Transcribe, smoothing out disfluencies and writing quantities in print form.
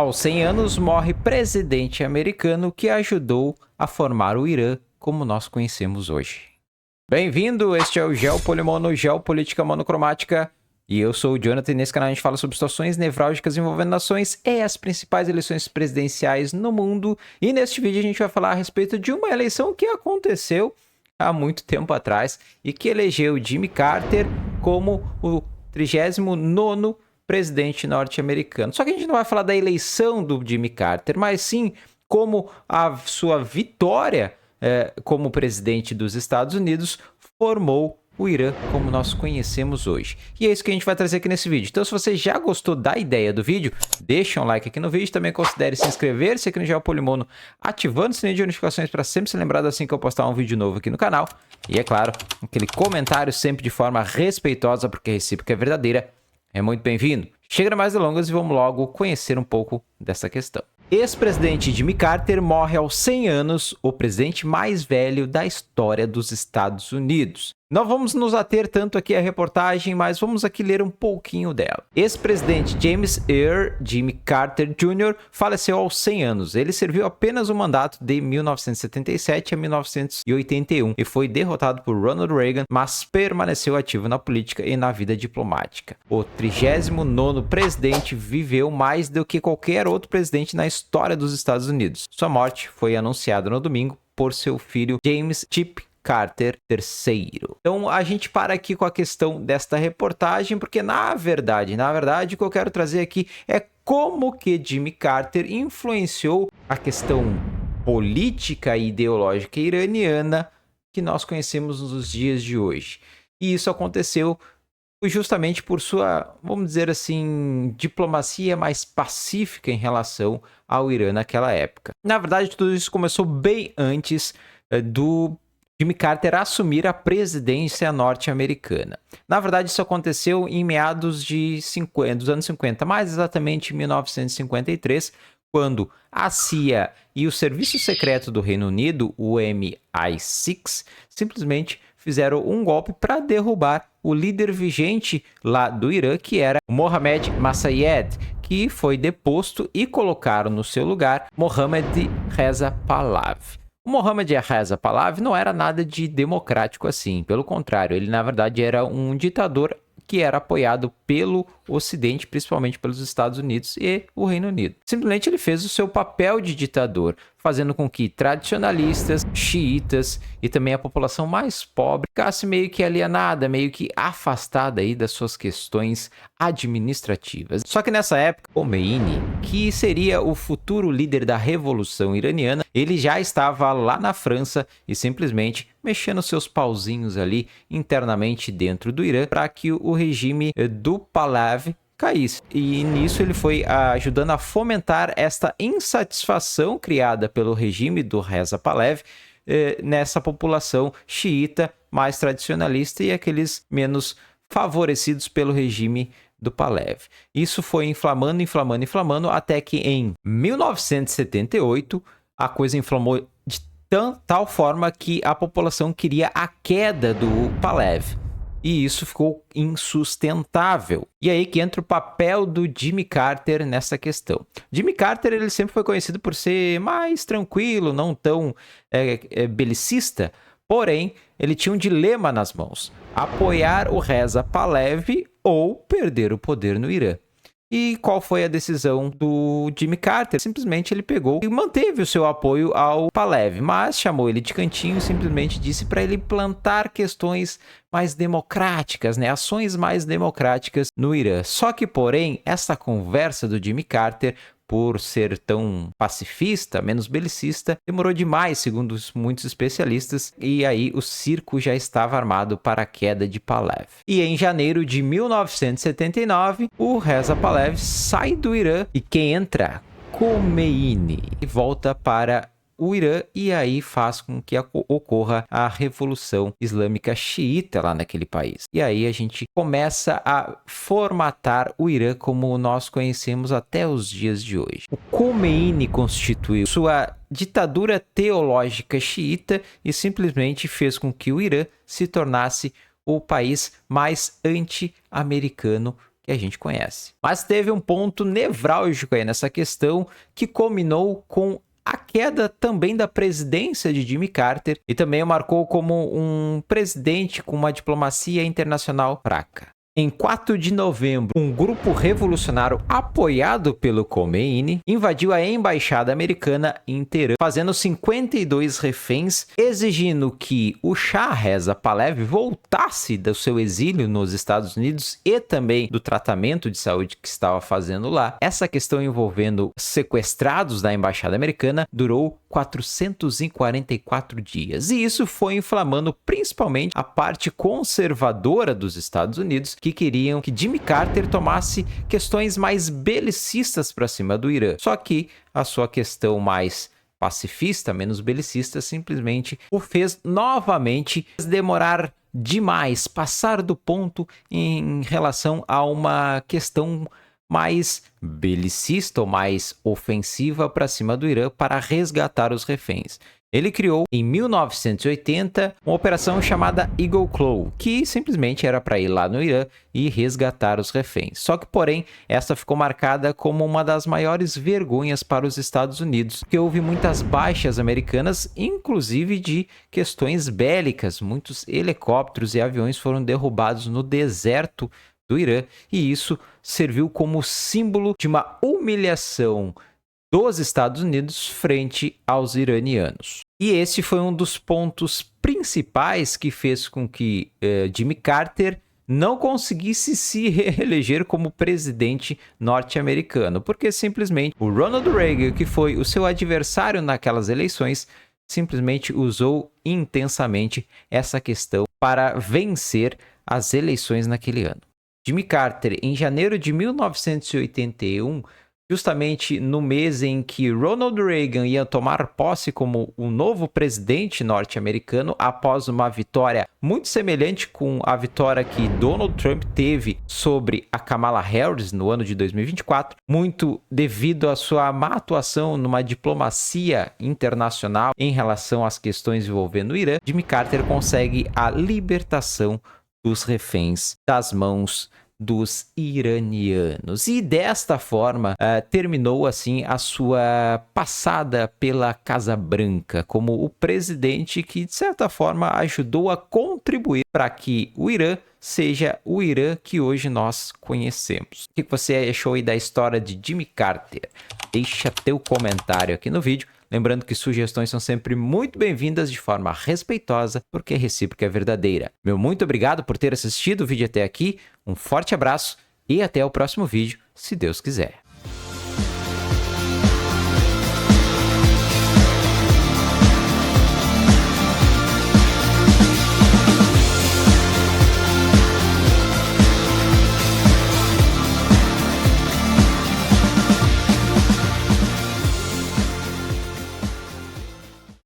Aos 100 anos, morre presidente americano que ajudou a formar o Irã como nós conhecemos hoje. Bem-vindo, este é o Geopolimono, Geopolítica Monocromática, e eu sou o Jonathan, e nesse canal a gente fala sobre situações nevrálgicas envolvendo nações e as principais eleições presidenciais no mundo, e neste vídeo a gente vai falar a respeito de uma eleição que aconteceu há muito tempo atrás e que elegeu Jimmy Carter como o 39º presidente norte-americano. Só que a gente não vai falar da eleição do Jimmy Carter, mas sim como a sua vitória como presidente dos Estados Unidos formou o Irã como nós conhecemos hoje. E é isso que a gente vai trazer aqui nesse vídeo. Então, se você já gostou da ideia do vídeo, deixa um like aqui no vídeo. Também considere se inscrever-se aqui no Geopolimono, ativando o sininho de notificações para sempre ser lembrado assim que eu postar um vídeo novo aqui no canal. E é claro, aquele comentário sempre de forma respeitosa, porque a recíproca é verdadeira. É muito bem-vindo. Chega mais delongas e vamos logo conhecer um pouco dessa questão. Ex-presidente Jimmy Carter morre aos 100 anos, o presidente mais velho da história dos Estados Unidos. Não vamos nos ater tanto aqui à reportagem, mas vamos aqui ler um pouquinho dela. Ex-presidente James Earl Jimmy Carter Jr. faleceu aos 100 anos. Ele serviu apenas o mandato de 1977 a 1981 e foi derrotado por Ronald Reagan, mas permaneceu ativo na política e na vida diplomática. O 39º presidente viveu mais do que qualquer outro presidente na história dos Estados Unidos. Sua morte foi anunciada no domingo por seu filho James Chip Carter III. Então a gente para aqui com a questão desta reportagem, porque na verdade o que eu quero trazer aqui é como que Jimmy Carter influenciou a questão política e ideológica iraniana que nós conhecemos nos dias de hoje. E isso aconteceu justamente por sua, vamos dizer assim, diplomacia mais pacífica em relação ao Irã naquela época. Na verdade, tudo isso começou bem antes do Jimmy Carter assumir a presidência norte-americana. Na verdade, isso aconteceu em meados dos anos 50, mais exatamente em 1953, quando a CIA e o Serviço Secreto do Reino Unido, o MI6, simplesmente fizeram um golpe para derrubar o líder vigente lá do Irã, que era Mohammad Mosaddegh, que foi deposto e colocaram no seu lugar Mohammad Reza Pahlavi. O Mohammad Reza Pahlavi não era nada de democrático assim, pelo contrário, ele na verdade era um ditador que era apoiado pelo Ocidente, principalmente pelos Estados Unidos e o Reino Unido. Simplesmente ele fez o seu papel de ditador, fazendo com que tradicionalistas, xiitas e também a população mais pobre ficasse meio que alienada, meio que afastada aí das suas questões administrativas. Só que nessa época, Khomeini, que seria o futuro líder da Revolução Iraniana, ele já estava lá na França e simplesmente mexendo seus pauzinhos ali internamente dentro do Irã para que o regime do Pahlavi caísse. E nisso ele foi ajudando a fomentar esta insatisfação criada pelo regime do Reza Pahlavi nessa população xiita mais tradicionalista e aqueles menos favorecidos pelo regime do Pahlavi. Isso foi inflamando até que em 1978 a coisa inflamou de tal forma que a população queria a queda do Pahlavi. E isso ficou insustentável. E aí que entra o papel do Jimmy Carter nessa questão. Jimmy Carter ele sempre foi conhecido por ser mais tranquilo, não tão belicista, porém ele tinha um dilema nas mãos: apoiar o Reza Pahlavi ou perder o poder no Irã. E qual foi a decisão do Jimmy Carter? Simplesmente ele pegou e manteve o seu apoio ao Pahlavi, mas chamou ele de cantinho e simplesmente disse para ele plantar questões mais democráticas, ações mais democráticas no Irã. Só que, porém, essa conversa do Jimmy Carter, por ser tão pacifista, menos belicista, demorou demais, segundo muitos especialistas, e aí o circo já estava armado para a queda de Pahlavi. E em janeiro de 1979, o Reza Pahlavi sai do Irã e quem entra? Khomeini. E volta para o Irã e aí faz com que ocorra a Revolução Islâmica Xiita lá naquele país. E aí a gente começa a formatar o Irã como nós conhecemos até os dias de hoje. O Khomeini constituiu sua ditadura teológica xiita e simplesmente fez com que o Irã se tornasse o país mais anti-americano que a gente conhece. Mas teve um ponto nevrálgico aí nessa questão que culminou com a queda também da presidência de Jimmy Carter e também o marcou como um presidente com uma diplomacia internacional fraca. Em 4 de novembro, um grupo revolucionário apoiado pelo Khomeini invadiu a embaixada americana em Teherã, fazendo 52 reféns, exigindo que o Shah Reza Pahlavi voltasse do seu exílio nos Estados Unidos e também do tratamento de saúde que estava fazendo lá. Essa questão envolvendo sequestrados da embaixada americana durou 444 dias, e isso foi inflamando principalmente a parte conservadora dos Estados Unidos, que queriam que Jimmy Carter tomasse questões mais belicistas para cima do Irã. Só que a sua questão mais pacifista, menos belicista, simplesmente o fez novamente demorar demais, passar do ponto em relação a uma questão mais belicista ou mais ofensiva para cima do Irã para resgatar os reféns. Ele criou, em 1980, uma operação chamada Eagle Claw, que simplesmente era para ir lá no Irã e resgatar os reféns. Só que, porém, essa ficou marcada como uma das maiores vergonhas para os Estados Unidos, porque houve muitas baixas americanas, inclusive de questões bélicas. Muitos helicópteros e aviões foram derrubados no deserto do Irã, e isso serviu como símbolo de uma humilhação dos Estados Unidos frente aos iranianos. E esse foi um dos pontos principais que fez com que Jimmy Carter não conseguisse se reeleger como presidente norte-americano, porque simplesmente o Ronald Reagan, que foi o seu adversário naquelas eleições, simplesmente usou intensamente essa questão para vencer as eleições naquele ano. Jimmy Carter, em janeiro de 1981, justamente no mês em que Ronald Reagan ia tomar posse como o novo presidente norte-americano, após uma vitória muito semelhante com a vitória que Donald Trump teve sobre a Kamala Harris no ano de 2024, muito devido à sua má atuação numa diplomacia internacional em relação às questões envolvendo o Irã, Jimmy Carter consegue a libertação dos reféns das mãos dos iranianos. E desta forma, terminou assim a sua passada pela Casa Branca como o presidente que, de certa forma, ajudou a contribuir para que o Irã seja o Irã que hoje nós conhecemos. O que você achou aí da história de Jimmy Carter? Deixa teu comentário aqui no vídeo. Lembrando que sugestões são sempre muito bem-vindas de forma respeitosa, porque a recíproca é verdadeira. Meu muito obrigado por ter assistido o vídeo até aqui, um forte abraço e até o próximo vídeo, se Deus quiser.